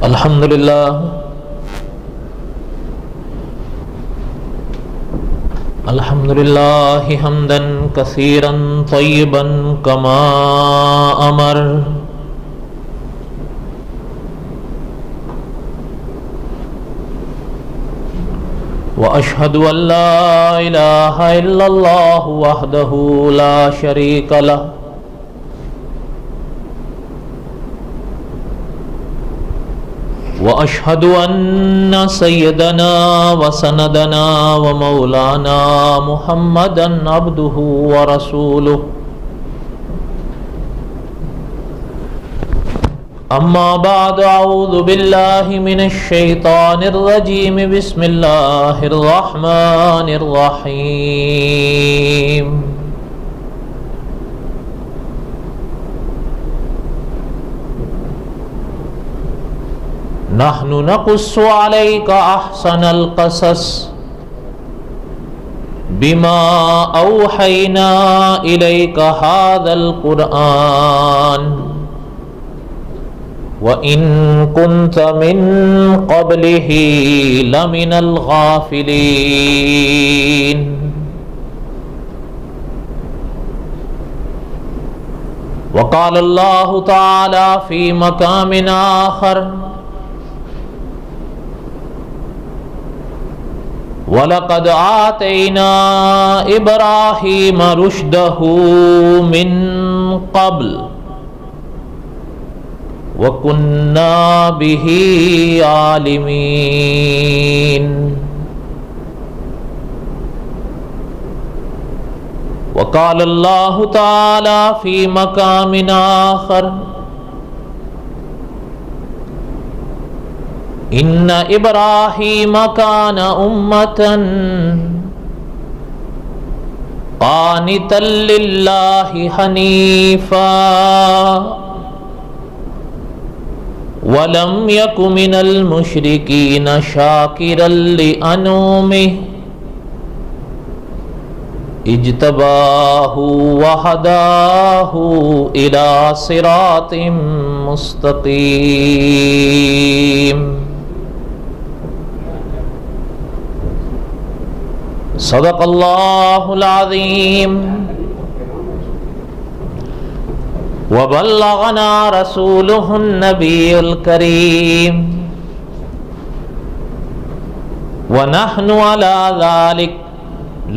अल्हम्दुलिल्लाह हम्दन कसीरन तय्यबन कमा अमर। व अशहदु अल्ला इलाहा इल्लल्लाह वहदहु ला शरीक लह व अशहदु अन्न सय्यदना व सनदना व मौलाना मुहम्मदन अब्दुहु व रसूलुहु। अम्मा बाद अऊज़ु बिल्लाहि मिनश शैतानिर रजीम बिस्मिल्लाहिर रहमानिर रहीम। नहनु नक़ुस्सु अलैका अहसनल क़सस बिमा औहैना इलैका हाज़ल क़ुरआन व इन कुन्त मिन क़ब्लिही लमिनल गाफ़िलीन। व क़ाल अल्लाहु तआला फ़ी मक़ामिन आख़र वलक़द आतैना इब्राहीम रुश्दहू मिन क़ब्ल व कुन्ना बिही आलिमीन। व क़ाल अल्लाहु तआला फ़ी मक़ामिन आख़र इन्ना इब्राहीम कान उम्मतन क़ानितन लिल्लाहि हनीफ़ा वलम यकु मिनल मुश्रिकीन शाकिरन लिअनूमिहि इज्तबाहु व हदाहु इला सिरातिम मुस्तक़ीम। सदक़ल्लाहुल अज़ीम व बल्लगना रसूलुहुन नबियुल करीम व नहनु अला ज़ालिक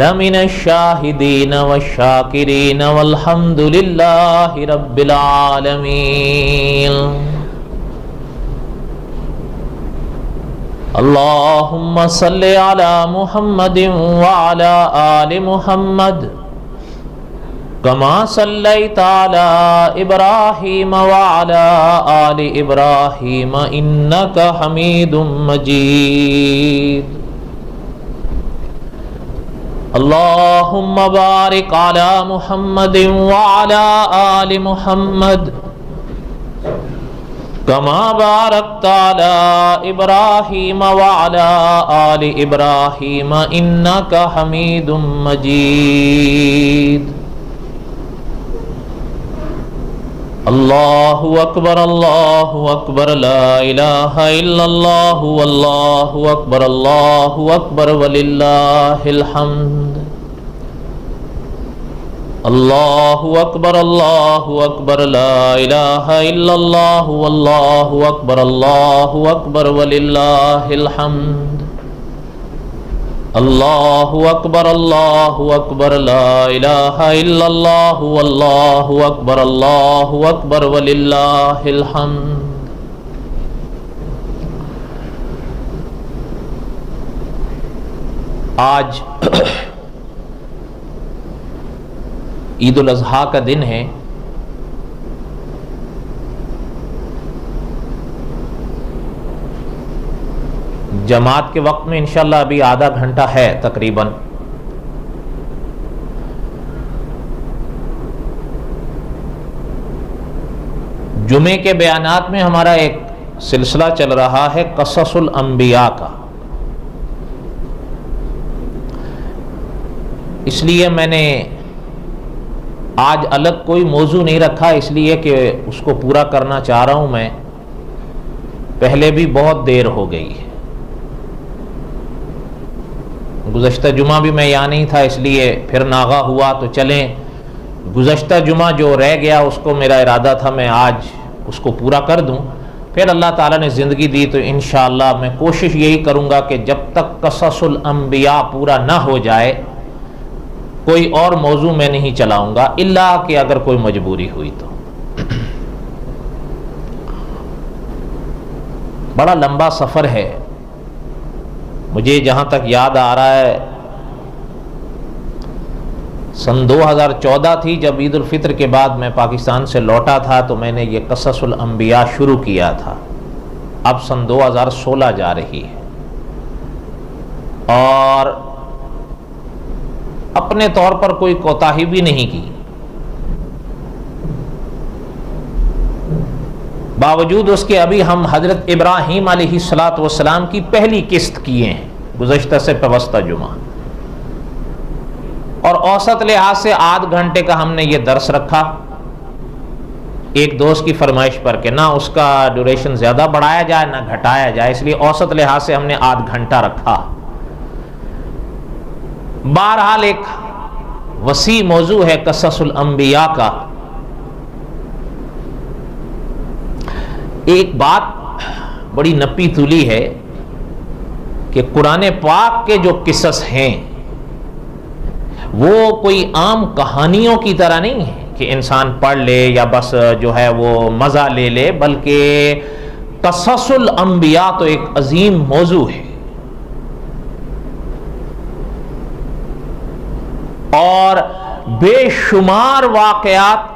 लमिनश शाहिदीन वश्शाकिरीन वल्हम्दुलिल्लाहि रब्बिल आलमीन। अल्लाहुम्मा सल्लि अला मुहम्मदिन व अला आलि मुहम्मद कमा सल्लैता अला इब्राहीम व अला आलि इब्राहीम इन्नका हमीदुम मजीद। अल्लाहुम्मा बारिक अला मुहम्मदिन व अला आलि मुहम्मद कमा बारकता अला इब्राहीम व अला आलि इब्राहीम इन्नका हमीदुम मजीद। अल्लाहु अकबर ला इलाहा इल्लल्लाहु अल्लाहु अकबर वलिल्लाहिल हम्द। अल्लाहु अकबर ला इलाहा इल्लल्लाहु अल्लाहु अकबर वलिल्लाहिल हम्द। अल्लाहु अकबर ला इलाहा इल्लल्लाहु अल्लाहु अकबर वलिल्लाहिल हम्द। आज ईद उल अज़हा का दिन है। जमात के वक्त में इंशाल्लाह अभी आधा घंटा है तकरीबन। जुमे के बयानात में हमारा एक सिलसिला चल रहा है क़ससुल अंबिया का। इसलिए मैंने आज अलग कोई मौजू नहीं रखा, इसलिए कि उसको पूरा करना चाह रहा हूँ मैं। पहले भी बहुत देर हो गई है। गुज़श्ता जुमा भी मैं यहाँ नहीं था, इसलिए फिर नागा हुआ तो चलें, गुज़श्ता जुमा जो रह गया उसको मेरा इरादा था मैं आज उसको पूरा कर दूं। फिर अल्लाह ताला ने ज़िंदगी दी तो इंशाअल्लाह मैं कोशिश यही करूँगा कि जब तक क़ससुल अंबिया पूरा ना हो जाए कोई और मौजू मैं नहीं चलाऊँगा, इल्ला कि अगर कोई मजबूरी हुई तो। बड़ा लंबा सफ़र है। मुझे जहाँ तक याद आ रहा है सन 2014 थी जब ईद उल फित्र के बाद मैं पाकिस्तान से लौटा था, तो मैंने ये क़ससुल अंबिया शुरू किया था। अब सन 2016 जा रही है और अपने तौर पर कोई कोताही भी नहीं की। बावजूद उसके अभी हम हज़रत इब्राहीम अलैहिस्सलातु वस्सलाम की पहली किस्त किए हैं गुज़श्ता से पवस्ता जुमा, और औसत लिहाज से आध घंटे का हमने ये दर्स रखा एक दोस्त की फरमाइश पर कि ना उसका ड्यूरेशन ज़्यादा बढ़ाया जाए ना घटाया जाए, इसलिए औसत लिहाज से हमने आध घंटा रखा। बहरहाल एक वसी मौजू है क़ससुल अंबिया का। एक बात बड़ी नपी तुली है कि कुरान पाक के जो किस्स हैं वो कोई आम कहानियों की तरह नहीं है कि इंसान पढ़ ले या बस जो है वो मज़ा ले ले, बल्कि क़ससुल अंबिया तो एक अजीम मौजू है और बेशुमार वाक़यात,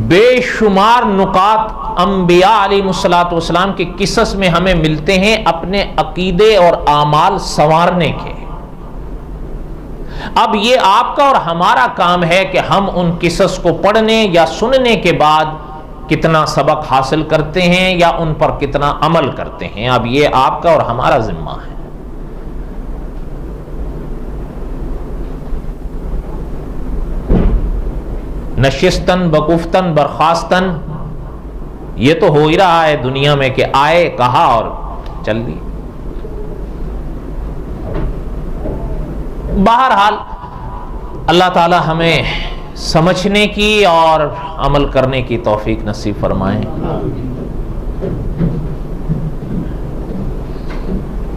बेशुमार नुकात अंबिया अलैहिस्सलातु वस्सलाम के किस्स में हमें मिलते हैं अपने अकीदे और आमाल संवारने के। अब ये आपका और हमारा काम है कि हम उन किस्स को पढ़ने या सुनने के बाद कितना सबक हासिल करते हैं या उन पर कितना अमल करते हैं। अब ये आपका और हमारा जिम्मा है। नशिस्तन बकुफ्तन बरखास्तन, ये तो हो ही रहा है दुनिया में कि आए कहा और चल दी। बहरहाल अल्लाह ताला हमें समझने की और अमल करने की तौफीक नसीब फरमाए।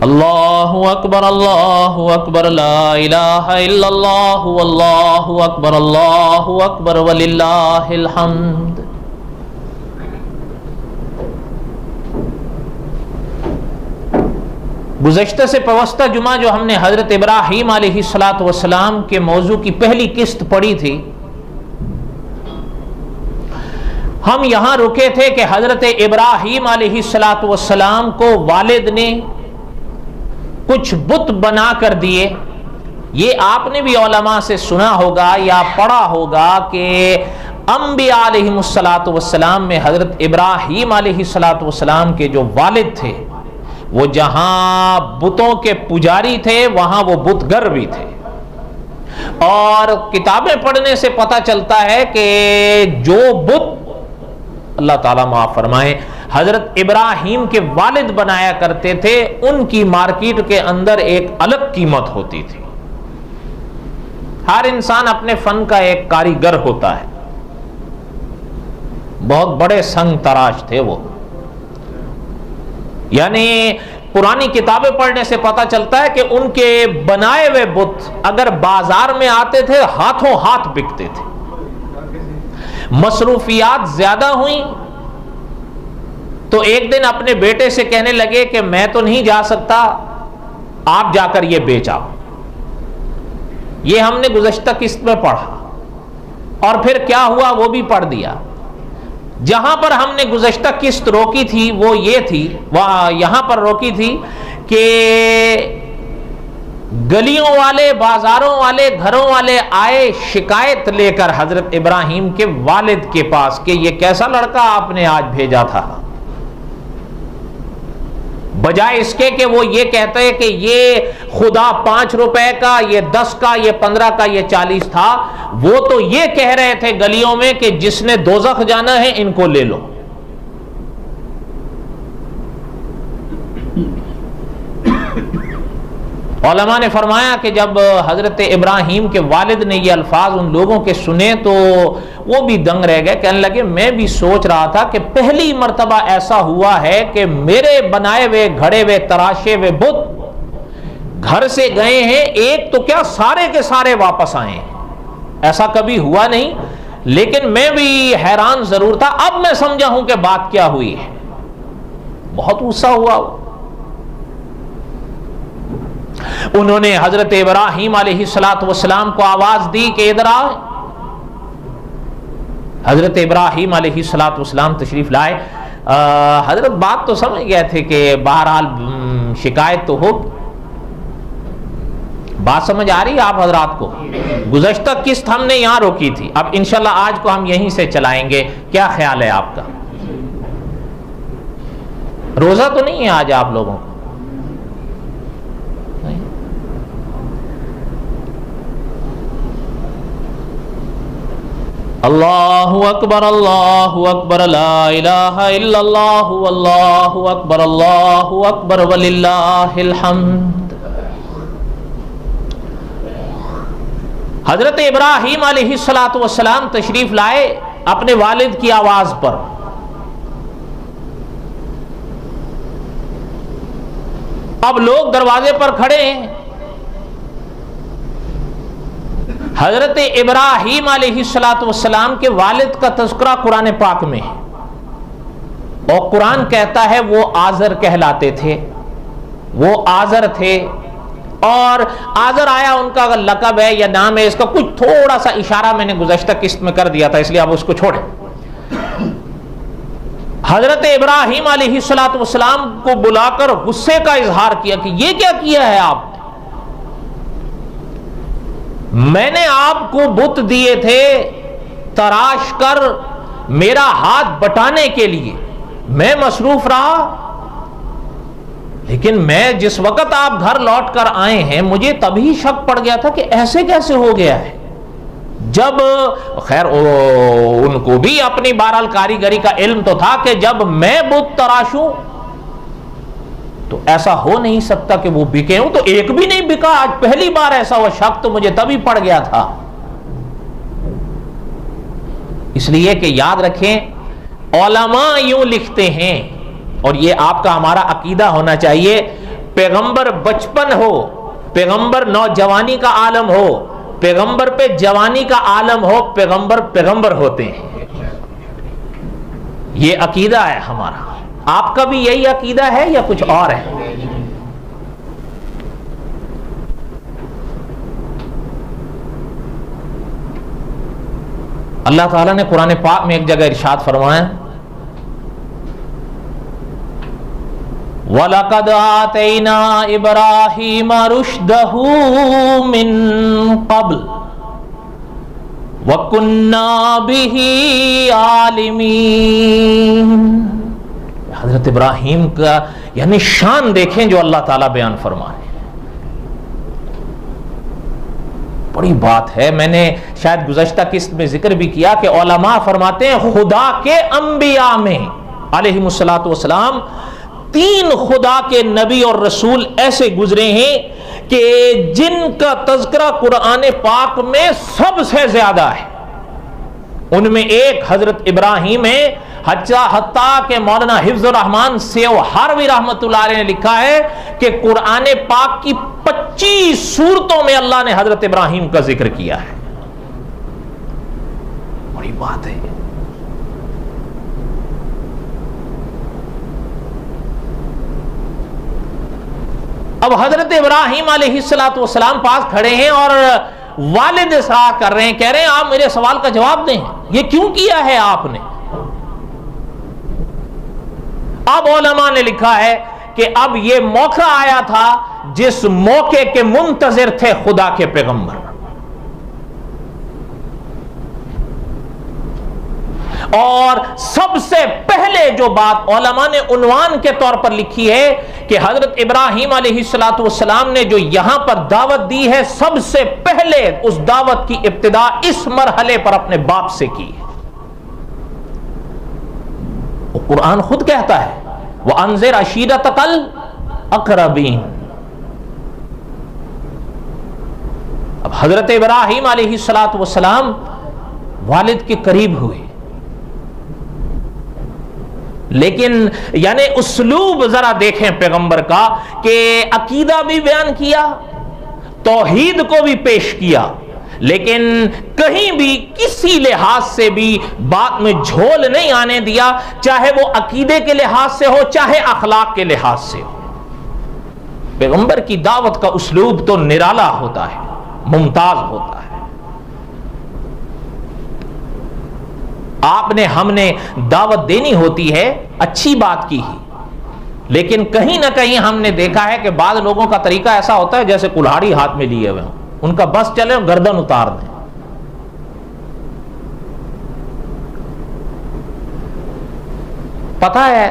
अल्लाहु अकबर ला इलाहा इल्लल्लाहु अल्लाहु अकबर वलिल्लाहिल हम्द। गुज़श्ता से पवस्ता जुमा जो हमने हज़रत इब्राहीम अलैहिस्सलातु वस्सलाम के मौजू की पहली किस्त पढ़ी थी, हम यहां रुके थे कि हज़रत इब्राहीम अलैहिस्सलातु वस्सलाम को वालिद ने कुछ बुत बना कर दिए। ये आपने भी उलमा से सुना होगा या पढ़ा होगा कि अंबिया अलैहिस्सलातु वस्सलाम में हज़रत इब्राहीम अलैहिस्सलातु वस्सलाम के जो वालिद थे वो जहां बुतों के पुजारी थे वहां वो बुतगर भी थे। और किताबें पढ़ने से पता चलता है कि जो बुत, अल्लाह ताला माफ फरमाए, हजरत इब्राहीम के वालिद बनाया करते थे उनकी मार्केट के अंदर एक अलग कीमत होती थी। हर इंसान अपने फन का एक कारीगर होता है। बहुत बड़े संग तराश थे वो, यानी पुरानी किताबें पढ़ने से पता चलता है कि उनके बनाए हुए बुत अगर बाजार में आते थे हाथों हाथ बिकते थे। मसरूफियात ज्यादा हुई तो एक दिन अपने बेटे से कहने लगे कि मैं तो नहीं जा सकता, आप जाकर ये बेच आओ। ये हमने गुज़श्ता किस्त में पढ़ा और फिर क्या हुआ वो भी पढ़ दिया। जहां पर हमने गुज़श्ता किस्त रोकी थी वो ये थी, वह यहां पर रोकी थी कि गलियों वाले, बाजारों वाले, घरों वाले आए शिकायत लेकर हजरत इब्राहीम के वालिद के पास कि ये कैसा लड़का आपने आज भेजा था। बजाय इसके कि वो ये कहते हैं कि ये खुदा 5 रुपए का, ये 10 का, ये 15 का, ये 40 था, वो तो ये कह रहे थे गलियों में कि जिसने दोज़ख जाना है इनको ले लो। उलमा ने फरमाया कि जब हज़रत इब्राहीम के वालिद ने ये अल्फाज उन लोगों के सुने तो वो भी दंग रह गए। कहने लगे मैं भी सोच रहा था कि पहली मर्तबा ऐसा हुआ है कि मेरे बनाए हुए घड़े हुए तराशे हुए बुत घर से गए हैं, एक तो क्या सारे के सारे वापस आए हैं। ऐसा कभी हुआ नहीं, लेकिन मैं भी हैरान जरूर था। अब मैं समझा हूं कि बात क्या हुई है। बहुत गुस्सा हुआ। उन्होंने हजरत इब्राहीम अलैहिस्सलाम को आवाज दी कि इधर आओ। हजरत इब्राहीम अलैहिस्सलाम तशरीफ लाए। हजरत बात तो समझ गए थे कि बहरहाल शिकायत तो हो। बात समझ आ रही है आप हजरात को? गुज़श्ता किस्त हमने यहां रोकी थी, अब इंशाल्लाह आज को हम यहीं से चलाएंगे। क्या ख्याल है आपका? रोजा तो नहीं है आज आप लोगों को? अल्लाहु अकबर ला इलाहा इल्लल्लाहु अल्लाहु अकबर वलिल्लाहिल हम्द। हजरत इब्राहीम अलैहिस्सलाम तशरीफ लाए अपने वालिद की आवाज पर। अब लोग दरवाजे पर खड़े हैं। हजरत इब्राहीम अलैहिस्सलाम के वालिद का तज़किरा कुरान पाक में है और कुरान कहता है वो आज़र कहलाते थे, वो आज़र थे। और आज़र आया उनका लक़ब है या नाम है, इसका कुछ थोड़ा सा इशारा मैंने गुज़श्ता किस्त में कर दिया था, इसलिए आप उसको छोड़ें। हजरत इब्राहीम अलैहिस्सलाम को बुलाकर गुस्से का इजहार किया कि ये क्या किया है आप? मैंने आपको बुत दिए थे तराश कर मेरा हाथ बटाने के लिए, मैं मसरूफ रहा, लेकिन मैं जिस वक्त आप घर लौट कर आए हैं मुझे तभी शक पड़ गया था कि ऐसे कैसे हो गया है। जब खैर उनको भी अपनी बहरहाल कारीगरी का इल्म तो था कि जब मैं बुत तराशूं तो ऐसा हो नहीं सकता कि वो बिके हूं, तो एक भी नहीं बिका। आज पहली बार ऐसा हुआ, शक तो मुझे तभी पड़ गया था। इसलिए कि याद रखें उलमा यूं लिखते हैं, और ये आपका हमारा अकीदा होना चाहिए, पैगंबर बचपन हो, पैगंबर नौजवानी का आलम हो, पैगंबर पे जवानी का आलम हो, पैगंबर पैगंबर होते हैं। ये अकीदा है हमारा। आपका भी यही अकीदा है या कुछ और है? अल्लाह ताला ने कुरान पाक में एक जगह इरशाद फरमाया, वलक़द आतैना इब्राहीम रुश्दहू मिन क़ब्ल वकुन्ना बिही आलिमीन। हजरत इब्राहीम का यानी शान देखें जो अल्लाह ताला बयान फरमा रहे हैं। बड़ी बात है। मैंने शायद गुज़श्ता किस्त में जिक्र भी किया कि उलमा फरमाते हैं खुदा के अंबिया में अलैहिमुस्सलातु वस्सलाम 3 खुदा के नबी और रसूल ऐसे गुजरे हैं कि जिनका तज़किरा कुरान पाक में सबसे ज्यादा है। उनमें एक हजरत इब्राहीम है। हत्ता के मौलाना हिफ्ज़ुर रहमान सेवहारवी रहमतुल्लाह अलैह ने लिखा है कि कुरान पाक की 25 सूरतों में अल्लाह ने हजरत इब्राहीम का जिक्र किया है। बड़ी बात है। अब हजरत इब्राहीम अलैहिस्सलाम पास खड़े हैं और वालिद सलाह कर रहे हैं, कह रहे हैं आप मेरे सवाल का जवाब दें, ये क्यों किया है आपने? अब उलमा ने लिखा है कि अब ये मौका आया था जिस मौके के मुंतजिर थे खुदा के पैगंबर, और सबसे पहले जो बात उलमा ने उन्वान के तौर पर लिखी है कि हजरत इब्राहीम अलैहिस्सलाम ने जो यहां पर दावत दी है, सबसे पहले उस दावत की इब्तिदा इस मरहले पर अपने बाप से की है। कुरान खुद कहता है वह अनज़िर अशीरतकल अक़रबीन, अब हजरत इब्राहीम अलैहिस्सलातु वस्सलाम वालिद के करीब हुए, लेकिन यानी उसलूब जरा देखें पैगंबर का कि अकीदा भी बयान किया, तौहीद को भी पेश किया, लेकिन कहीं भी किसी लिहाज से भी बात में झोल नहीं आने दिया, चाहे वो अकीदे के लिहाज से हो चाहे अखलाक के लिहाज से हो। पैगंबर की दावत का उसलूब तो निराला होता है, मुमताज होता है। आपने हमने दावत देनी होती है अच्छी बात की ही, लेकिन कहीं ना कहीं हमने देखा है कि बाद लोगों का तरीका ऐसा होता है जैसे कुल्हाड़ी हाथ में लिए हुए हों, उनका बस चले और गर्दन उतार दें। पता है,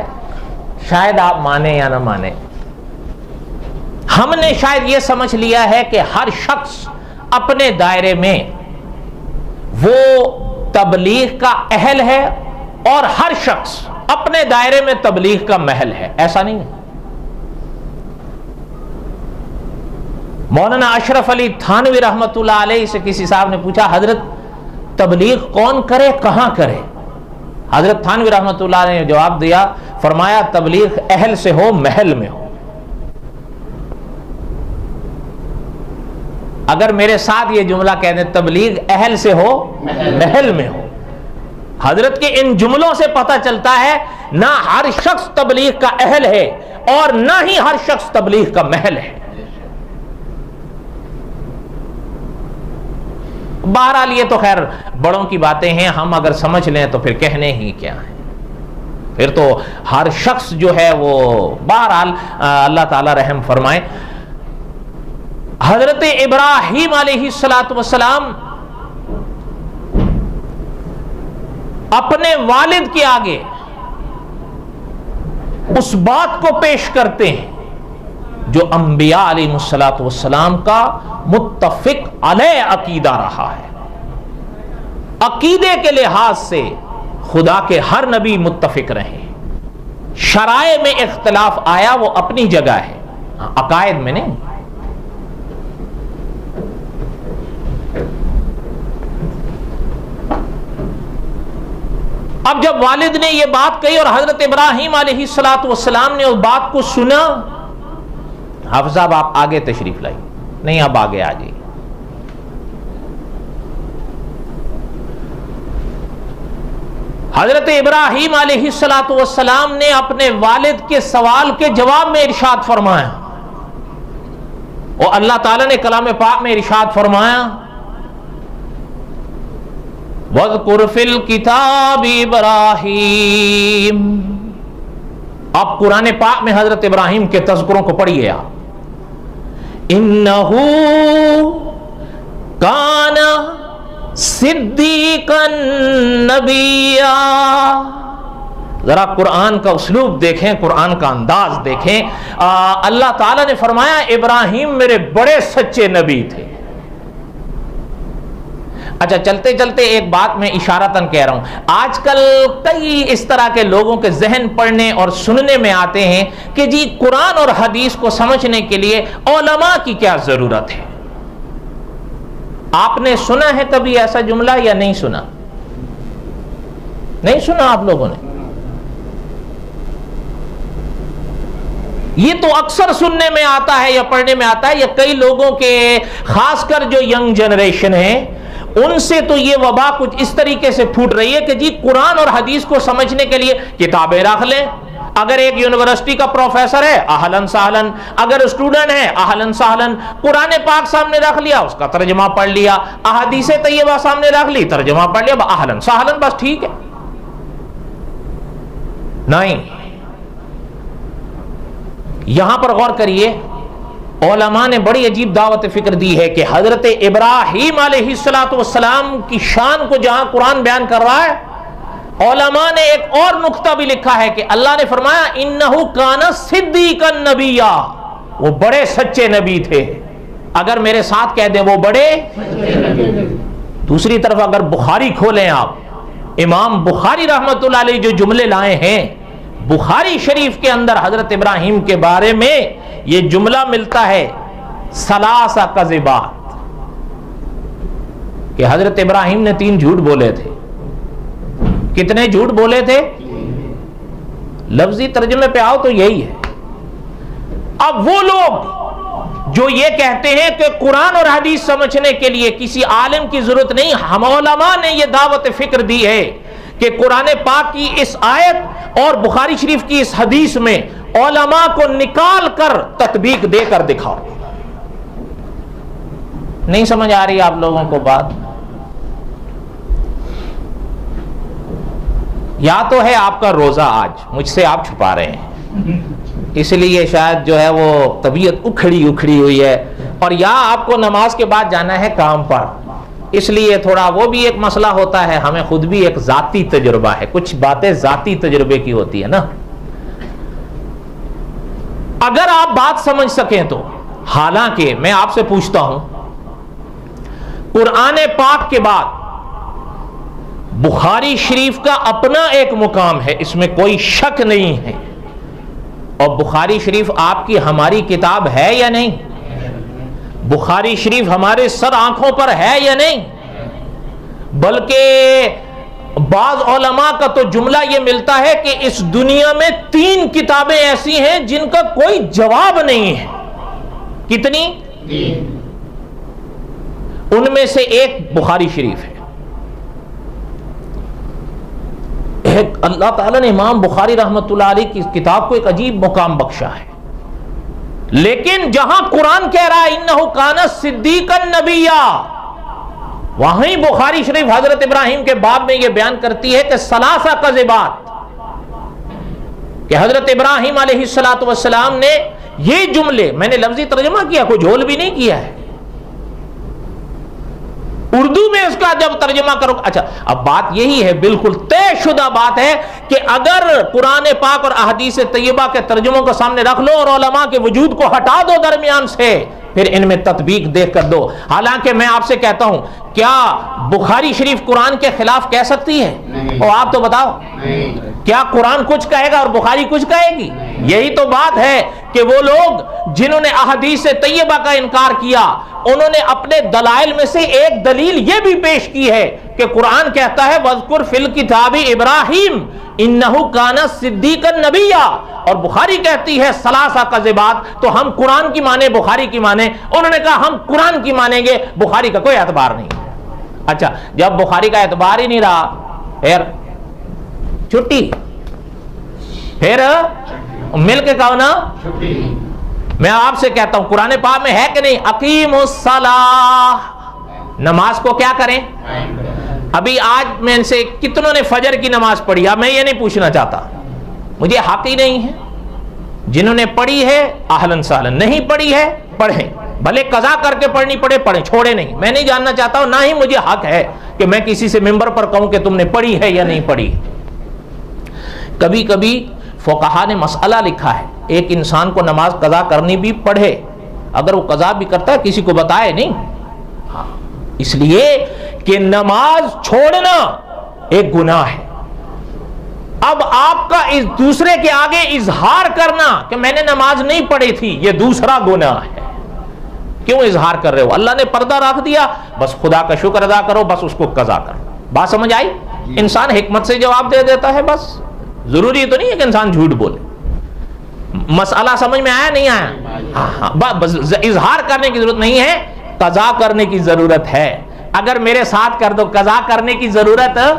शायद आप माने या ना माने, हमने शायद यह समझ लिया है कि हर शख्स अपने दायरे में वो तबलीग का अहल है और हर शख्स अपने दायरे में तबलीग का महल है। ऐसा नहीं है। मौलाना अशरफ अली थानवी रहमतुल्लाह अलैह से किसी साहब ने पूछा, हजरत तबलीग कौन करे, कहां करे? हजरत थानवी रहमतुल्लाह ने जवाब दिया, फरमाया तबलीग अहल से हो, महल में हो। अगर मेरे साथ ये जुमला कह दें, तबलीग अहल से हो, महल में हो। हजरत के इन जुमलों से पता चलता है ना हर शख्स तबलीग का अहल है और ना ही हर शख्स तबलीग का महल है। बहरहाल ये तो खैर बड़ों की बातें हैं, हम अगर समझ लें तो फिर कहने ही क्या है। फिर तो हर शख्स जो है वो, बहरहाल अल्लाह ताला रहम फरमाए। हजरत इब्राहीम अलैहिस्सलातु वस्सलाम अपने वालिद के आगे उस बात को पेश करते हैं जो अंबिया अलैहिस्सलातु वस्सलाम का मुत्तफिक अलैह अकीदा रहा है। अकीदे के लिहाज से खुदा के हर नबी मुत्तफिक रहे। शराए में इख्तिलाफ आया वो अपनी जगह है, अकायद में नहीं। अब जब वालिद ने यह बात कही और हजरत इब्राहीम अलैहिस्सलातु वस्सलाम ने उस बात को सुना, हाफिज साहब आप आगे तशरीफ लाई, नहीं अब आगे आ जाइए। हजरत इब्राहीम अलैहिस्सलातु वस्सलाम ने अपने वालिद के सवाल के जवाब में इरशाद फरमाया, और अल्लाह ताला ने कलाम पाक में इरशाद फरमाया, वज़कुर फिल किताब इब्राहीम। आप कुरान पाक में हजरत इब्राहीम के तज़किरों को पढ़िए आप। इन्नहू काना सिद्दीक़न नबिय्या। जरा कुरान का उसलूब देखें, कुरान का अंदाज देखें। अल्लाह ताला ने फरमाया इब्राहीम मेरे बड़े सच्चे नबी थे। अच्छा, चलते चलते एक बात मैं इशारतन कह रहा हूं, आजकल कई इस तरह के लोगों के जहन पढ़ने और सुनने में आते हैं कि जी कुरान और हदीस को समझने के लिए उलमा की क्या जरूरत है। आपने सुना है कभी ऐसा जुमला या नहीं सुना? नहीं सुना आप लोगों ने? ये तो अक्सर सुनने में आता है या पढ़ने में आता है, या कई लोगों के, खासकर जो यंग जनरेशन है, उनसे तो ये वबा कुछ इस तरीके से फूट रही है कि जी कुरान और हदीस को समझने के लिए किताबें रख लें। अगर एक यूनिवर्सिटी का प्रोफेसर है, अहलन सहलन, अगर स्टूडेंट है, अहलन सहलन, कुरान पाक सामने रख लिया, उसका तर्जुमा पढ़ लिया, अहादीसे तैयबा सामने रख ली, तर्जुमा पढ़ लिया, अहलन सहलन, बस ठीक है। नहीं, यहां पर गौर करिए, उलमा ने बड़ी अजीब दावत फिक्र दी है कि हजरत इब्राहीम अलैहिस्सलातु वस्सलाम की शान को जहां कुरान बयान कर रहा है, उलमा ने एक और नुक्ता भी लिखा है कि अल्लाह ने फरमाया इन्नहु काना सिद्दीक़न नबिय्या, वो बड़े सच्चे नबी थे। अगर मेरे साथ कह दे वो बड़े। दूसरी तरफ अगर बुखारी खोलें आप, इमाम बुखारी रहमतुल्लाह अलैह जो जुमले लाए हैं, बुखारी शरीफ के अंदर हजरत इब्राहीम के बारे में यह जुमला मिलता है, सलासा कज़िबात, कि हजरत इब्राहिम ने 3 झूठ बोले थे। कितने झूठ बोले थे? लफ्जी तर्जुमे पे आओ तो यही है। अब वो लोग जो ये कहते हैं कि कुरान और हदीस समझने के लिए किसी आलिम की जरूरत नहीं, हम उलमा ने ये दावत फिक्र दी है कि कुरान पाक की इस आयत और बुखारी शरीफ की इस हदीस में उलमा को निकाल कर तत्बीक देकर दिखाओ। नहीं समझ आ रही आप लोगों को बात? या तो है आपका रोजा आज मुझसे आप छुपा रहे हैं, इसलिए शायद जो है वो तबीयत उखड़ी उखड़ी हुई है, और या आपको नमाज के बाद जाना है काम पर, इसलिए थोड़ा वो भी एक मसला होता है। हमें खुद भी एक जाती तजुर्बा है, कुछ बातें जाती तजुर्बे की होती है ना। अगर आप बात समझ सकें तो, हालांकि मैं आपसे पूछता हूं, कुरान पाक के बाद बुखारी शरीफ का अपना एक मुकाम है, इसमें कोई शक नहीं है। और बुखारी शरीफ आपकी हमारी किताब है या नहीं? बुखारी शरीफ हमारे सर आंखों पर है या नहीं? बल्कि बाज उलमा का तो जुमला यह मिलता है कि इस दुनिया में 3 किताबें ऐसी हैं जिनका कोई जवाब नहीं है। कितनी? 3। उनमें से एक बुखारी शरीफ है। एक अल्लाह ताला ने इमाम बुखारी रहमतुल्लाह अलैह की किताब को एक अजीब मुकाम बख्शा है, लेकिन जहां कुरान कह रहा है इन्नहु काना सिद्दीकन नबिय्या, वहीं बुखारी शरीफ हजरत इब्राहिम के बाब में यह बयान करती है कि सलासा कज़िबात, कि हजरत इब्राहिम अलैहिस्सलातु वस्सलाम ने ये जुमले, मैंने लफ्जी तर्जुमा किया, कोई झोल भी नहीं किया है, उर्दू में इसका जब तर्जुमा करो। अच्छा, अब बात यही है, बिल्कुल तयशुदा बात है कि अगर कुरान पाक और अहदीस तैयबा के तर्जुमों को सामने रख लो और उलमा के वजूद को हटा दो दरमियान से, फिर इनमें तत्बीक देख कर दो। हालांकि मैं आपसे कहता हूं, क्या बुखारी शरीफ कुरान के खिलाफ कह सकती है? और आप तो बताओ, क्या कुरान कुछ कहेगा और बुखारी कुछ कहेगी? यही तो बात है कि वो लोग जिन्होंने अहदीस तैयबा का इनकार किया, उन्होंने अपने दलाइल में से एक दलील यह भी पेश की है कि कुरान कहता है वज़कुर फिल किताबी इब्राहिम इन्नहु काना सिद्दीकन नबिय्या, और बुखारी कहती है सलासा कज़िबात। तो हम कुरान की माने बुखारी की माने? उन्होंने कहा हम कुरान की मानेंगे, बुखारी का कोई एतबार नहीं। अच्छा, जब बुखारी का एतबार ही नहीं रहा, फिर छुट्टी, फिर मिल के कहो ना छुट्टी। मैं आपसे कहता हूं, कुरान पाक में है कि नहीं अकीमुस्सलाह, नमाज को क्या करें? अभी आज में से कितनों ने फजर की नमाज पढ़ी? अब मैं ये नहीं पूछना चाहता, मुझे हक ही नहीं है। जिन्होंने पढ़ी है अहलन सहलन, नहीं पढ़ी है पढ़ें, भले कज़ा करके पढ़नी पड़े पढ़ें, छोड़े नहीं। मैं नहीं जानना चाहता हूं, ना ही मुझे हक है कि मैं किसी से मिंबर पर कहूं कि तुमने पढ़ी है या नहीं पढ़ी। कभी कभी फुक़हा ने मसला लिखा है, एक इंसान को नमाज कज़ा करनी भी पड़े, अगर वो कज़ा भी करता है किसी को बताए नहीं, इसलिए कि नमाज छोड़ना एक गुनाह है। अब आपका इस दूसरे के आगे इजहार करना कि मैंने नमाज नहीं पढ़ी थी, यह दूसरा गुनाह है। क्यों इजहार कर रहे हो? अल्लाह ने पर्दा रख दिया, बस खुदा का शुक्र अदा करो, बस उसको कज़ा करो। बात समझ आई? इंसान हिकमत से जवाब दे देता है, बस जरूरी तो नहीं है कि इंसान झूठ बोले। मसला समझ में आया नहीं आया? हाँ, बस इजहार करने की जरूरत नहीं है, कज़ा करने की जरूरत है। अगर मेरे साथ कर दो, कज़ा करने की जरूरत है,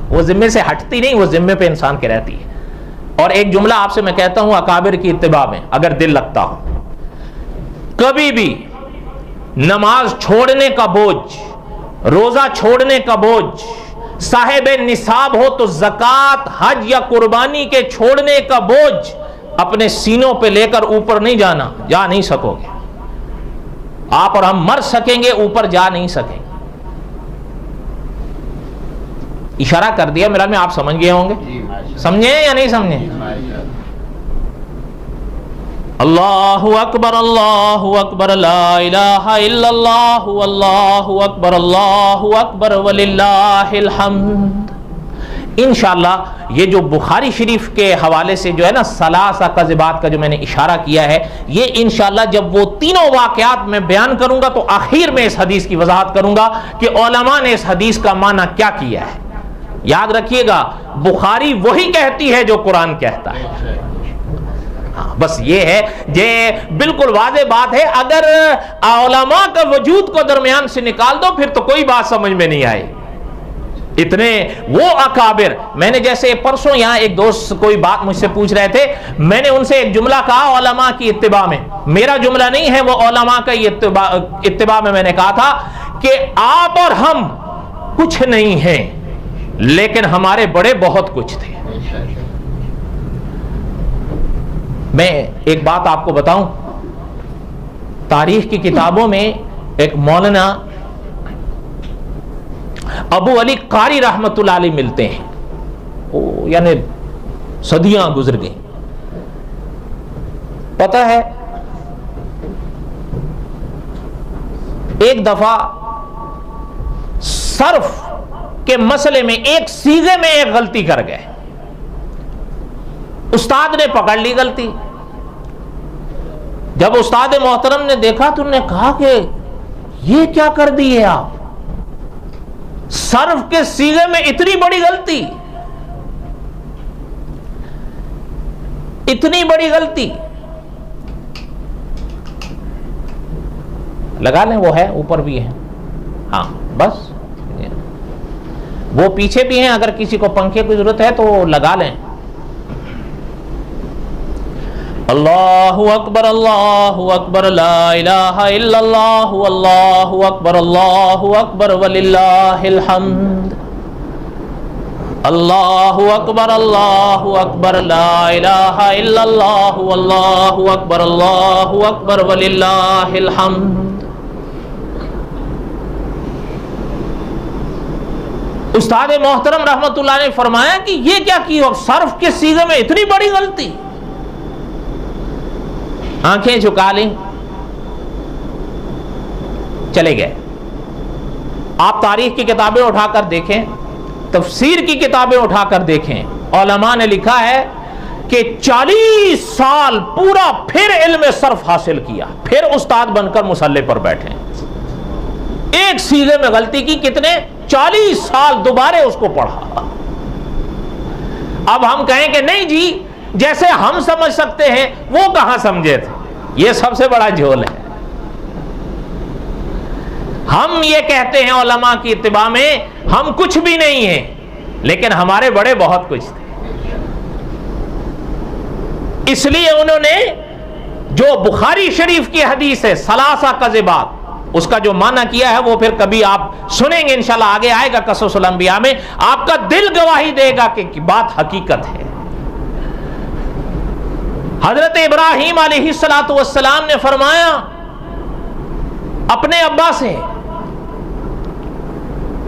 वो जिम्मे से हटती नहीं, वो जिम्मे पे इंसान के रहती है। और एक जुमला आपसे मैं कहता हूं, अकाबिर की इत्तिबा में अगर दिल लगता हो, कभी भी नमाज छोड़ने का बोझ, रोजा छोड़ने का बोझ, साहिब निसाब हो तो ज़कात, हज या कुर्बानी के छोड़ने का बोझ अपने सीनों पे लेकर ऊपर नहीं जाना, जा नहीं सकोगे आप, और हम मर सकेंगे, ऊपर जा नहीं सकेंगे। इशारा कर दिया मेरा, में आप समझ गए होंगे, समझे या नहीं समझे? अल्लाहु अकबर, अल्लाहु अकबर, ला इलाहा इल्लल्लाह, अल्लाहु अकबर वलिल्लाहिल हम्द। इंशाअल्लाह ये जो बुखारी शरीफ के हवाले से जो है ना सलासा कज़बात का जो मैंने इशारा किया है, ये इंशाअल्लाह जब वो तीनों वाक़यात में बयान करूंगा तो आखिर में इस हदीस की वजाहत करूंगा कि उलमा ने इस हदीस का माना क्या किया है। याद रखिएगा, बुखारी वही कहती है जो कुरान कहता है। हाँ, बस ये है, ये बिल्कुल वाज़ेह बात है। अगर उलमा का वजूद को दरमियान से निकाल दो फिर तो कोई बात समझ में नहीं आई। इतने वो अकाबिर, मैंने जैसे परसों यहाँ एक दोस्त कोई बात मुझसे पूछ रहे थे, मैंने उनसे एक जुमला कहा उलमा की इत्तिबा में, मेरा जुमला नहीं है वो उलमा का इत्तिबा में मैंने कहा था कि आप और हम कुछ नहीं हैं लेकिन हमारे बड़े बहुत कुछ थे। मैं एक बात आपको बताऊं, तारीख की किताबों में एक मौलाना अबू अली कारी रहमतुल्लाह अलैह मिलते हैं, ओ यानी सदियां गुजर गई। पता है एक दफा सर्फ के मसले में एक सीगे में एक गलती कर गए, उस्ताद ने पकड़ ली गलती। जब उस्ताद मोहतरम ने देखा तो उन्होंने कहा कि ये क्या कर दी है आप, सर्फ के सीगे में इतनी बड़ी गलती, इतनी बड़ी गलती। लगा लें, वो है ऊपर भी है, हाँ बस वो पीछे भी हैं, अगर किसी को पंखे की जरूरत है तो लगा लें। अल्लाहु अकबर अल्लाहु अकबर ला इलाहा इल्लल्लाहु अल्लाहु अकबर वलिल्लाहिल हम्द। अल्लाहु अकबर ला इलाहा इल्लल्लाहु अल्लाहु अकबर वलिल्लाहिल हम्द। उस्ताद मोहतरम रहमतुल्लाह ने फरमाया कि ये क्या की, और सर्फ के सीगे में इतनी बड़ी गलती। आंखें झुका ली, चले गए। आप तारीख की किताबें उठाकर देखें, तफसीर की किताबें उठाकर देखें, उलमा ने लिखा है कि 40 साल पूरा फिर इल्म सर्फ हासिल किया, फिर उस्ताद बनकर मुसल्ले पर बैठे। एक सीगे में गलती की, कितने 40 साल दोबारा उसको पढ़ा। अब हम कहें कि नहीं जी जैसे हम समझ सकते हैं वो कहां समझे थे, ये सबसे बड़ा झोल है। हम ये कहते हैं उलमा की इत्तिबा में हम कुछ भी नहीं हैं लेकिन हमारे बड़े बहुत कुछ थे। इसलिए उन्होंने जो बुखारी शरीफ की हदीस है सलासा कज़बात, उसका जो माना किया है वो फिर कभी आप सुनेंगे इंशाल्लाह, आगे आएगा क़ससुल अंबिया में, आपका दिल गवाही देगा कि बात हकीकत है। हजरत इब्राहीम अलैहिस्सलातु वस्सलाम ने फरमाया अपने अब्बा से,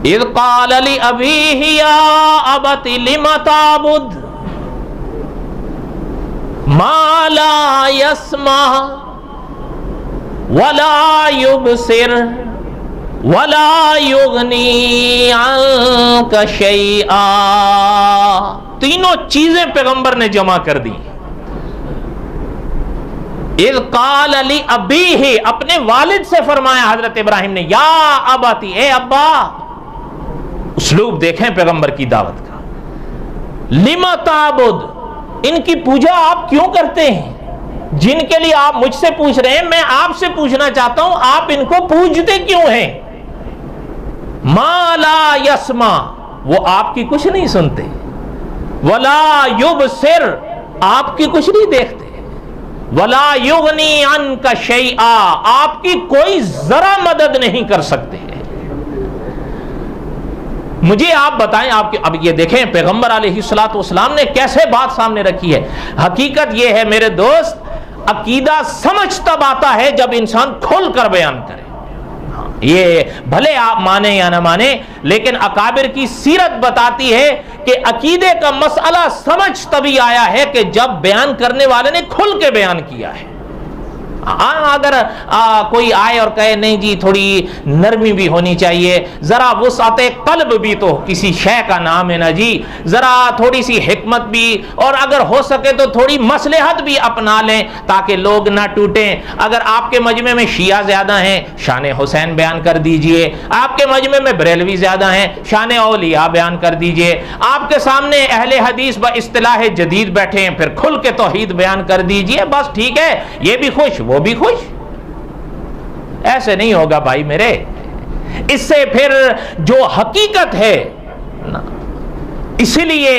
इज़ क़ाल लि अबीही या अबति लिमा ताबुद मा ला यस्मा वला युबसिर वला युगनी अन्का शैआ। तीनों चीजें पैगंबर ने जमा कर दी। इज़ क़ाल लि अबीही, अपने वालिद से फरमाया हजरत इब्राहिम ने, या अबती, ए अब्बा। उसलूब देखें पैगंबर की दावत का। लिमा ताबुद, इनकी पूजा आप क्यों करते हैं? जिनके लिए आप मुझसे पूछ रहे हैं, मैं आपसे पूछना चाहता हूं आप इनको पूजते क्यों हैं? मा ला यस्मा, वो आपकी कुछ नहीं सुनते, वला युबसिर, आपकी कुछ नहीं देखते, वला युगनी अन्का शैआ, आपकी कोई जरा मदद नहीं कर सकते। मुझे आप बताएं, आपके अब ये देखें पैगंबर अलैहिस्सलातु वस्सलाम ने कैसे बात सामने रखी है। हकीकत ये है मेरे दोस्त, अकीदा समझ तब आता है जब इंसान खोल कर बयान करे। ये भले आप माने या ना माने, लेकिन अकाबिर की सीरत बताती है कि अकीदे का मसला समझ तभी आया है कि जब बयान करने वाले ने खुल के बयान किया है। अगर कोई आए और कहे नहीं जी थोड़ी नरमी भी होनी चाहिए, जरा वुसअते कल्ब भी तो किसी शय का नाम है ना जी, जरा थोड़ी सी हिकमत भी, और अगर हो सके तो थोड़ी मसलहत भी अपना लें ताकि लोग ना टूटें। अगर आपके मजमे में शिया ज्यादा हैं, शान हुसैन बयान कर दीजिए। आपके मजमे में बरेलवी ज्यादा हैं, शान औलिया बयान कर दीजिए। आपके सामने अहले हदीस व इस्तिलाह जदीद बैठे हैं, फिर खुल के तौहीद बयान कर दीजिए। बस ठीक है, ये भी खुश वो भी खुश। ऐसे नहीं होगा भाई मेरे। इससे फिर जो हकीकत है ना, इसीलिए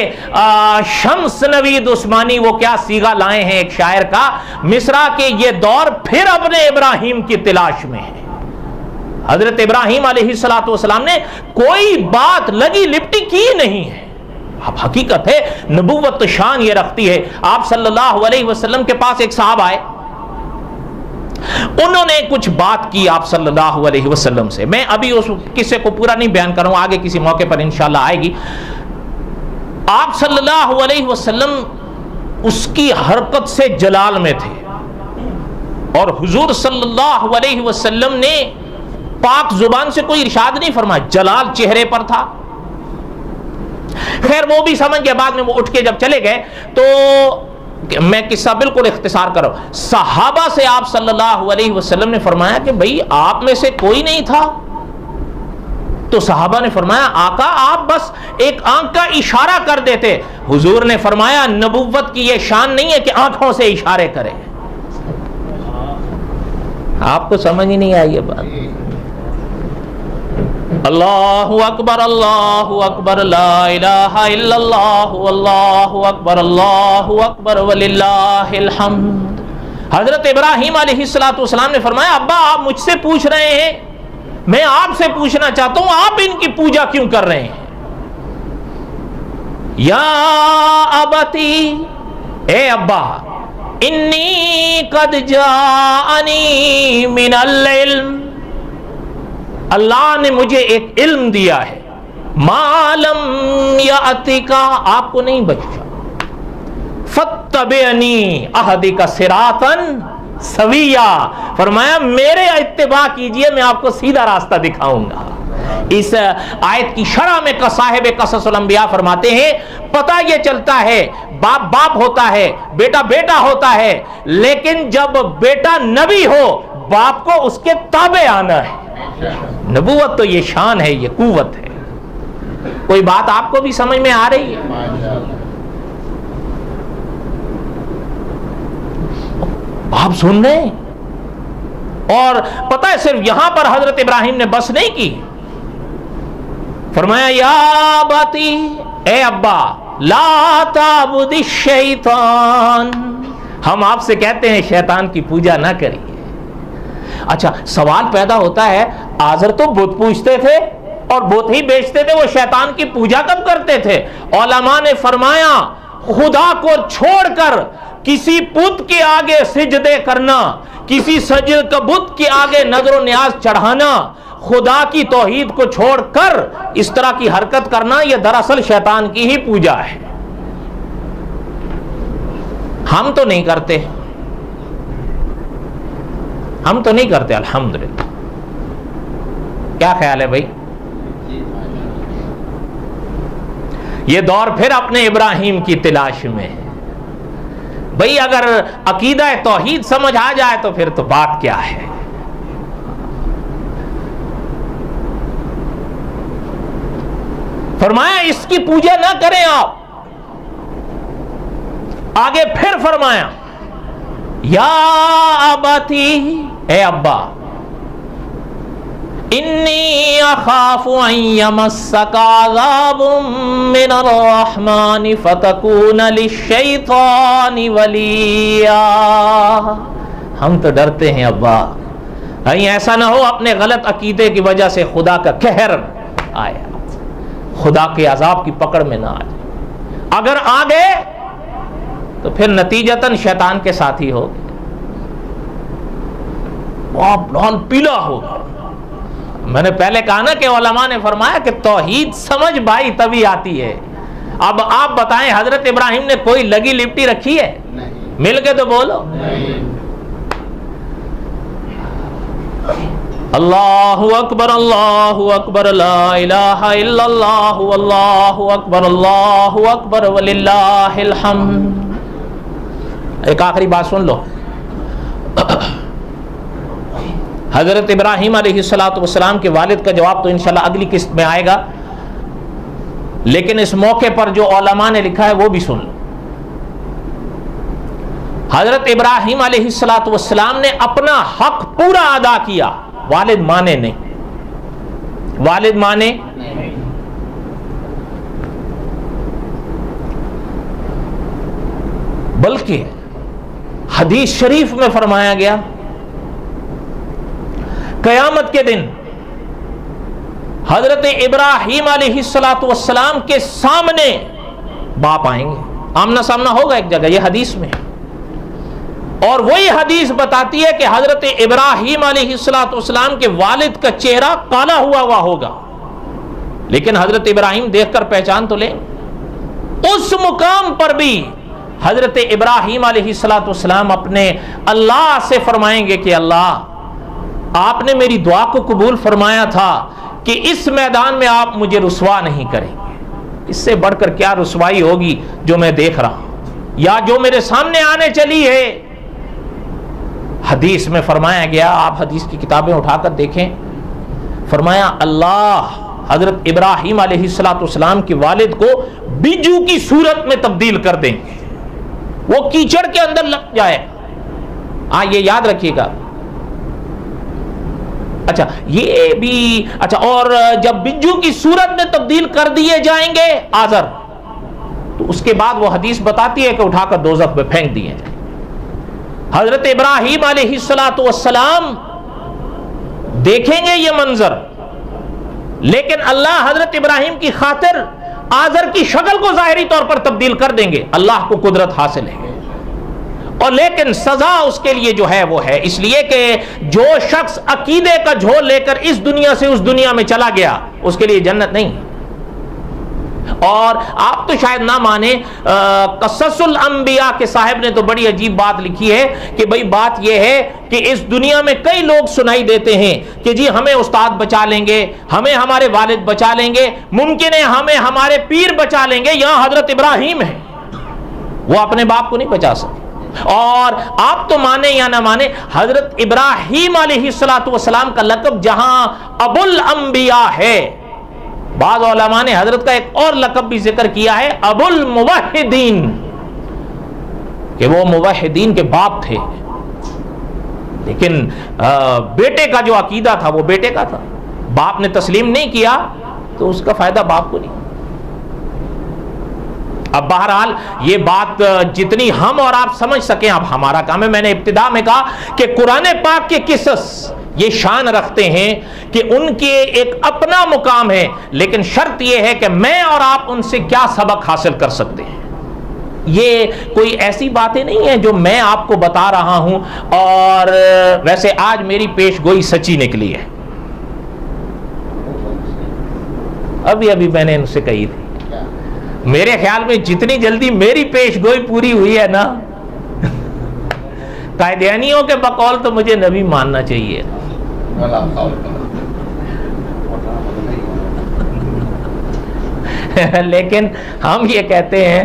शम्स नवीद उस्मानी वो क्या सीगा लाए हैं एक शायर का, मिस्रा के ये दौर फिर अपने इब्राहिम की तलाश में है। हजरत इब्राहिम अलैहिस्सलातु वस्सलाम ने कोई बात लगी लिपटी की नहीं है। अब हकीकत है, नबूवत तो शान ये रखती है। आप सल्लल्लाहु अलैहि वसल्लम के पास एक साहब आए, उन्होंने कुछ बात की आप सल्लल्लाहु अलैहि वसल्लम से। मैं अभी उस किस्से को पूरा नहीं बयान करूंगा, आगे किसी मौके पर इंशाल्लाह आएगी। आप सल्लल्लाहु अलैहि वसल्लम उसकी हरकत से जलाल में थे, और हुजूर सल्लल्लाहु अलैहि वसल्लम ने पाक जुबान से कोई इरशाद नहीं फरमाया, जलाल चेहरे पर था। खैर वो भी समझ गए, बाद में वो उठ के जब चले गए तो मैं किस्सा बिल्कुल इख्तिसार कर रहा हूं। सहाबा से आप सल्लल्लाहु अलैहि वसल्लम ने फरमाया कि भाई आप में से कोई नहीं था? तो सहाबा ने फरमाया आका आप बस एक आंख का इशारा कर देते। हुजूर ने फरमाया नबुव्वत की यह शान नहीं है कि आंखों से इशारे करें। आपको समझ ही नहीं आई ये बात। अल्लाहु अकबर ला इलाहा इल्लल्लाहु अल्लाहु अकबर वलिल्लाहिल हम्द। हजरत इब्राहिम अलैहिस्सलातु वस्सलाम ने फरमाया अब्बा आप मुझसे पूछ रहे हैं, मैं आपसे पूछना चाहता हूं आप इनकी पूजा क्यों कर रहे हैं? या अबती, ए अब्बा, इन्नी कद जाअनी मिनल इल्म, अल्लाह ने मुझे एक इल्म दिया है, मालम यातिका, आपको नहीं बख्शा, फत्तबिअनी अहदिका सिरातन सविया, फरमाया मेरे इत्तिबा कीजिए, मैं आपको सीधा रास्ता दिखाऊंगा। इस आयत की शरह में साहिब क़ससुल अंबिया फरमाते हैं पता यह चलता है बाप बाप होता है, बेटा बेटा होता है, लेकिन जब बेटा नबी हो बाप को उसके ताबे आना है। नबूवत तो ये शान है, ये कुव्वत है। कोई बात आपको भी समझ में आ रही है? आप सुन रहे हैं? और पता है सिर्फ यहां पर हजरत इब्राहिम ने बस नहीं की, फरमाया या बाती, ए अब्बा, ला ताबुदी शैतान, हम आपसे कहते हैं शैतान की पूजा ना करिए। अच्छा सवाल पैदा होता है, आज़र तो बुत पूजते थे और बुत ही बेचते थे, वो शैतान की पूजा कब करते थे? उलमा ने फरमाया खुदा को छोड़कर किसी पुत के आगे सिजदे करना, किसी सजद बुत के आगे नजर न्याज चढ़ाना, खुदा की तौहीद को छोड़कर इस तरह की हरकत करना, यह दरअसल शैतान की ही पूजा है। हम तो नहीं करते, हम तो नहीं करते अल्हम्दुलिल्लाह। क्या ख्याल है भाई? ये दौर फिर अपने इब्राहिम की तलाश में है। भाई अगर अकीदा तौहीद समझ आ जाए तो फिर तो बात क्या है। फरमाया इसकी पूजा ना करें आप। आगे फिर फरमाया या अबती, ए अब्बा, इन्नी अखाफु अन यमस्सका अज़ाबुम मिनर रहमानि फतकून लिश्शैतानि वलिया। हम तो डरते हैं अब्बा, कहीं ऐसा ना हो अपने गलत अकीदे की वजह से खुदा का कहर आया, खुदा के अजाब की पकड़ में ना आ जाए। अगर आ गए तो फिर नतीजतन शैतान के साथी हो, आप लाल पीला होगा। मैंने पहले कहा ना कि उलमा ने फरमाया कि तौहीद समझ भाई तभी आती है। अब आप बताएं हजरत इब्राहिम ने कोई लगी लिपटी रखी है? नहीं। मिल के तो बोलो। नहीं। अल्लाहु अकबर ला इलाहा इल्लल्लाह अल्लाहु अकबर वलिल्लाहिल हम्द। एक आखिरी बात सुन लो, हजरत इब्राहिम अलैहिस्सलातु वस्सलाम के वालिद का जवाब तो इंशाल्लाह अगली किस्त में आएगा, लेकिन इस मौके पर जो उलमा ने लिखा है वो भी सुन लो। हजरत इब्राहिम अलैहिस्सलातु वस्सलाम ने अपना हक पूरा अदा किया, वालिद माने नहीं, वालिद माने नहीं। बल्कि हदीस शरीफ में फरमाया गया कयामत के दिन हजरत इब्राहिम अलैहिस्सलातु वस्सलाम के सामने बाप आएंगे, आमना सामना होगा एक जगह, यह हदीस में। और वही हदीस बताती है कि हजरत इब्राहिम अलैहिस्सलातु वस्सलाम के वालिद का चेहरा काला हुआ होगा, लेकिन हजरत इब्राहिम देखकर पहचान तो लें। उस मुकाम पर भी हजरत इब्राहिम अलैहिस्सलातु वस्सलाम अपने अल्लाह से फरमाएंगे कि अल्लाह, आपने मेरी दुआ को कबूल फरमाया था कि इस मैदान में आप मुझे रुसवा नहीं करेंगे। इससे बढ़कर क्या रुसवाई होगी जो मैं देख रहा हूं या जो मेरे सामने आने चली है। हदीस में फरमाया गया, आप हदीस की किताबें उठाकर देखें, फरमाया अल्लाह हजरत इब्राहिम अलैहिस्सलातु वस्सलाम के वालिद को बिज्जू की सूरत में तब्दील कर देंगे, वो कीचड़ के अंदर लग जाए। ये याद रखिएगा। अच्छा, ये भी अच्छा, और जब बिज्जू की सूरत में तब्दील कर दिए जाएंगे आजर, तो उसके बाद वो हदीस बताती है कि उठाकर दोज़ख में फेंक दिए जाए। हजरत इब्राहिम अलैहिस्सलातु वस्सलाम देखेंगे ये मंजर, लेकिन अल्लाह हजरत इब्राहिम की खातिर आजर की शक्ल को जाहिरी तौर पर तब्दील कर देंगे। अल्लाह को कुदरत हासिल है, और लेकिन सजा उसके लिए जो है वो है, इसलिए कि जो शख्स अकीदे का झोल लेकर इस दुनिया से उस दुनिया में चला गया, उसके लिए जन्नत नहीं। और आप तो शायद ना माने, क़ससुल अंबिया के साहिब ने तो बड़ी अजीब बात लिखी है कि भाई बात यह है कि इस दुनिया में कई लोग सुनाई देते हैं कि जी हमें उस्ताद बचा लेंगे, हमें हमारे वालिद बचा लेंगे, मुमकिन है हमें हमारे पीर बचा लेंगे। यहां हजरत इब्राहिम है, वो अपने बाप को नहीं बचा सकते। और आप तो माने या ना माने, हजरत इब्राहिम अलैहिस्सलातु वस्सलाम का लक़ब जहां अबुल अंबिया है, बाज़ उलमा ने हजरत का एक और लक़ब भी जिक्र किया है, अबुल मुवहिदीन, कि वो मुवहिदीन के बाप थे। लेकिन बेटे का जो अकीदा था वो बेटे का था, बाप ने तस्लीम नहीं किया तो उसका फायदा बाप को नहीं। अब बहरहाल ये बात जितनी हम और आप समझ सकें अब हमारा काम है। मैंने इब्तिदा में कहा कि कुरान पाक के किस्स ये शान रखते हैं कि उनके एक अपना मुकाम है, लेकिन शर्त यह है कि मैं और आप उनसे क्या सबक हासिल कर सकते हैं। ये कोई ऐसी बातें नहीं है जो मैं आपको बता रहा हूं और वैसे आज मेरी पेशगोई सच्ची निकली है। अभी अभी मैंने उनसे कही थी, मेरे ख्याल में जितनी जल्दी मेरी पेशगोई पूरी हुई है ना, कायदियानियों के बकौल तो मुझे नबी मानना चाहिए। लेकिन हम ये कहते हैं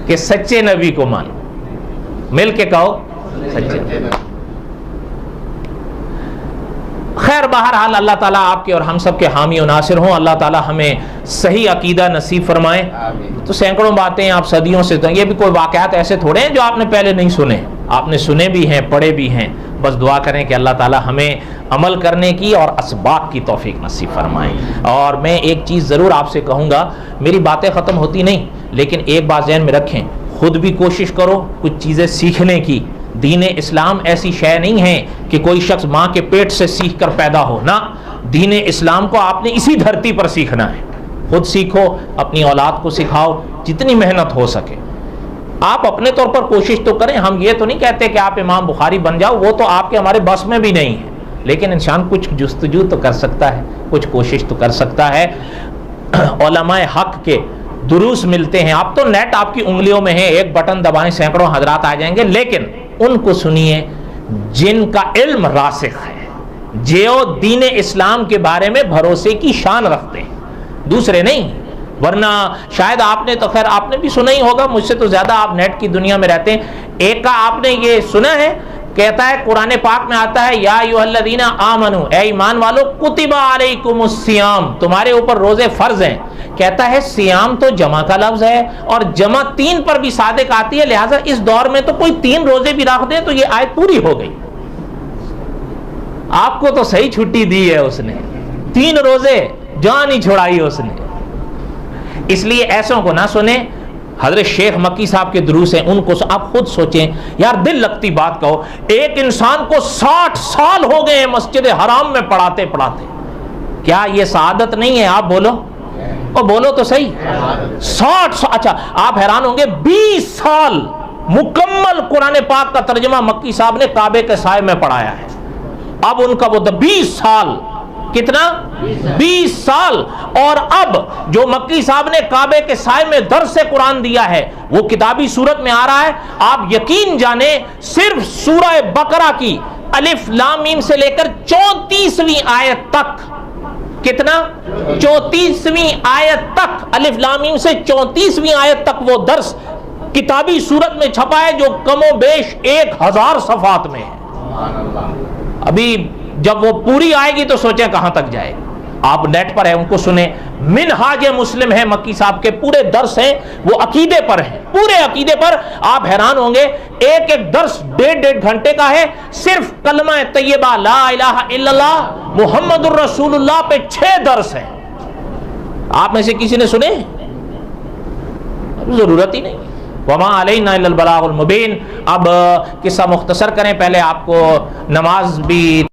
कि सच्चे नबी को मानो, मिल के कहो सच्चे नबी। खैर बहरहाल अल्लाह ताला आपके और हम सब के हामी और नासिर हों। अल्लाह ताला हमें सही अकीदा नसीब फरमाए। तो सैकड़ों बातें आप सदियों से, ये भी कोई वाक़यात ऐसे थोड़े हैं जो आपने पहले नहीं सुने, आपने सुने भी हैं, पढ़े भी हैं। बस दुआ करें कि अल्लाह ताला हमें अमल करने की और असबाब की तौफीक नसीब फरमाए। और मैं एक चीज़ ज़रूर आपसे कहूँगा, मेरी बातें ख़त्म होती नहीं, लेकिन एक बात ज़हन में रखें, खुद भी कोशिश करो कुछ चीज़ें सीखने की। दीन इस्लाम ऐसी शय नहीं है कि कोई शख्स माँ के पेट से सीख कर पैदा हो ना। दीन इस्लाम को आपने इसी धरती पर सीखना है। खुद सीखो, अपनी औलाद को सिखाओ, जितनी मेहनत हो सके। आप अपने तौर पर कोशिश तो करें, हम ये तो नहीं कहते कि आप इमाम बुखारी बन जाओ, वो तो आपके हमारे बस में भी नहीं है, लेकिन इंसान कुछ जुस्तजू तो कर सकता है, कुछ कोशिश तो कर सकता है। उलमाए हक के दुरूस मिलते हैं, आप तो नेट आपकी उंगलियों में है, एक बटन दबाएं सैकड़ों हजरात आ जाएंगे, लेकिन उनको सुनिए जिनका इल्म रासिख है। जो दीन इस्लाम के बारे में भरोसे की शान रखते हैं, दूसरे नहीं। वरना शायद आपने तो खैर आपने भी सुना ही होगा, मुझसे तो ज्यादा आप नेट की दुनिया में रहते हैं। एक का आपने ये सुना है, कहता है कुरान पाक में आता है, या अय्युहल्लज़ीना आमनू, ए ईमान वालो, कुतिबा अलैकुमुस्सियाम, तुम्हारे ऊपर रोजे फर्ज हैं। कहता है सियाम तो जमा का लफ्ज है और जमा 3 पर भी सादिक आती है, लिहाजा इस दौर में तो कोई 3 रोजे भी रख दे तो ये आयत पूरी हो गई। आपको तो सही छुट्टी दी है उसने, 3 रोजे जान ही छुड़ाई उसने। इसलिए ऐसों को ना सुने। हजरत शेख मक्की साहब के दुरूस हैं, उनको आप खुद सोचें यार, दिल लगती बात कहो, एक इंसान को 60 साल हो गए मस्जिद हराम में पढ़ाते पढ़ाते, क्या ये सआदत नहीं है? आप बोलो, और बोलो तो सही। 60 साल, अच्छा आप हैरान होंगे, 20 साल मुकम्मल कुरान पाक का तर्जुमा मक्की साहब ने काबे के साए में पढ़ाया है। अब उनका वो 20 साल, कितना? 20 साल। और अब जो मक्की साहब ने काबे के साए में दर्स से कुरान दिया है वो किताबी सूरत में आ रहा है। आप यकीन जाने, सिर्फ सूरह बकरा की अलिफ लाम मीम से लेकर 34वीं आयत तक, कितना? 34वीं आयत तक, अलिफ लाम मीम से 34वीं आयत तक वो दर्स किताबी सूरत में छपा है, जो कमोबेश 1000 सफात में है। अभी जब वो पूरी आएगी तो सोचें कहां तक जाएगी। आप नेट पर है, उनको सुने। मिनहाज मुस्लिम है मक्की साहब के, पूरे दर्स हैं, वो अकीदे पर हैं, पूरे अकीदे पर। आप हैरान होंगे, एक एक दर्स 1.5 घंटे का है, सिर्फ कलमा तैयबा ला इलाहा इल्लल्लाह मुहम्मदुर रसूलुल्लाह पे 6 दर्स हैं। आप में से किसी ने सुने? जरूरत ही नहीं। वमा अलैना इल्लल बलागुल मुबीन। अब किस्सा मुख्तसर करें, पहले आपको नमाज भी